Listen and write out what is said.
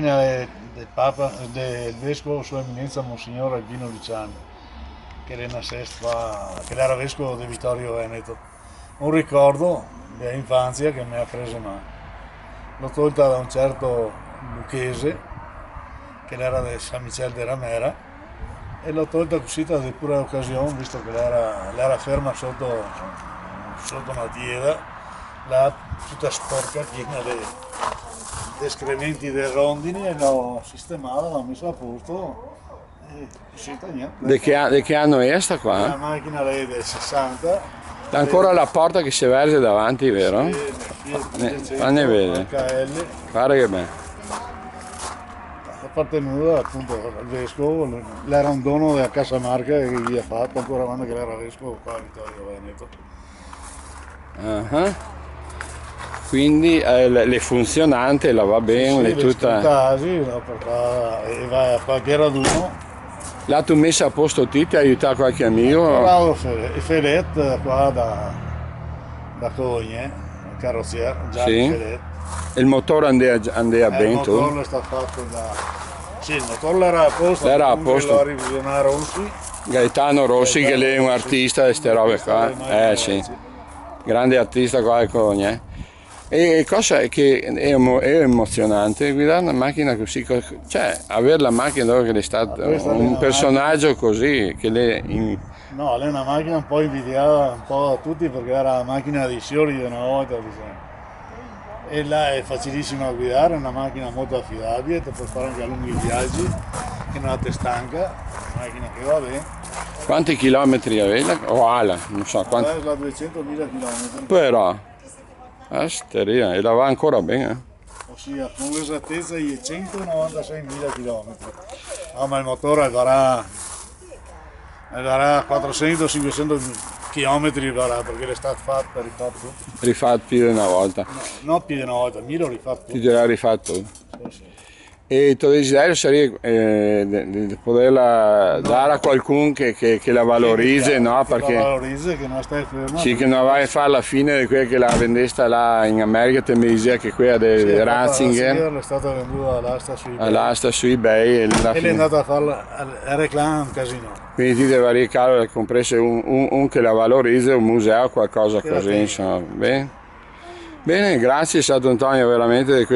Del Papa, del Vescovo Sua Eminenza Monsignor Albino Luciani, che era vescovo di Vittorio Veneto. Un ricordo di infanzia che mi ha preso mano. L'ho tolta da un certo lucchese, che era di San Michele de Ramera, e l'ho tolta così di pura occasione, visto che l'era ferma sotto una dieta, là tutta sporca, piena di escrementi di rondini, e l'ho sistemata, l'ho messa a posto e così niente. Di che anno è sta La qua? macchina lei è del 60. C'è ancora la porta che si verge davanti, vero? Fanne vedere. HL, Guarda che bello. appartenuta appunto al vescovo, era un dono della Casamarca che gli ha fatto ancora quando che era vescovo qua a Vittorio Veneto. Ah. Quindi le funzionante, la va bene, Sì, tutta. casi, e vai a qualche raduno. Là tu messa a posto te, ti aiuta qualche amico? Bravo Felet qua da Cogne, il carrozziere, già Sì. Felet. E il motore andava Il bene tu? motore è stato fatto da... Sì, il motore era a posto, Era a comunque posto. l'ho revisionato Rossi. Gaetano Rossi, che lei è un artista e queste robe qua. Sì. Grande artista qua a Cogne. E cosa è che è emozionante guidare una macchina così, cioè avere la macchina dopo che è stato un personaggio così, che lei... No, lei è una macchina un po' invidiata un po' da tutti perché era la macchina dei fiori di una volta, diciamo. E là è facilissima da guidare, è una macchina molto affidabile, ti puoi fare anche a lunghi viaggi, che non ti stanca, è una macchina che va bene. Quanti chilometri aveva? O ala, non so quanti. È da 200.000 km, Però, steria, e la va ancora bene. ossia con l'esattezza di 196.000 km. Ah, ma il motore varrà 400-500 km perché l'è stato fatto, rifatto. Rifatto più di una volta. No, più di una volta, mi l'ho rifatto. Ti l'ha rifatto. Sì, sì. E il tuo desiderio sarebbe di poterla dare a qualcuno che la valorizzi, no? Che la Perché valorizzi, che non stai fermo. sì, che non vai a fare la fine di quella che la vendesta là in America, te mi diceva che quella del Ratzinger, è stata venduta all'asta su eBay e la e l'è fine. andata a farla a reclame un casino. Quindi ti deve arrivare compreso un che la valorizza, un museo, qualcosa così, insomma. Bene, grazie, è stato Antonio veramente di questo.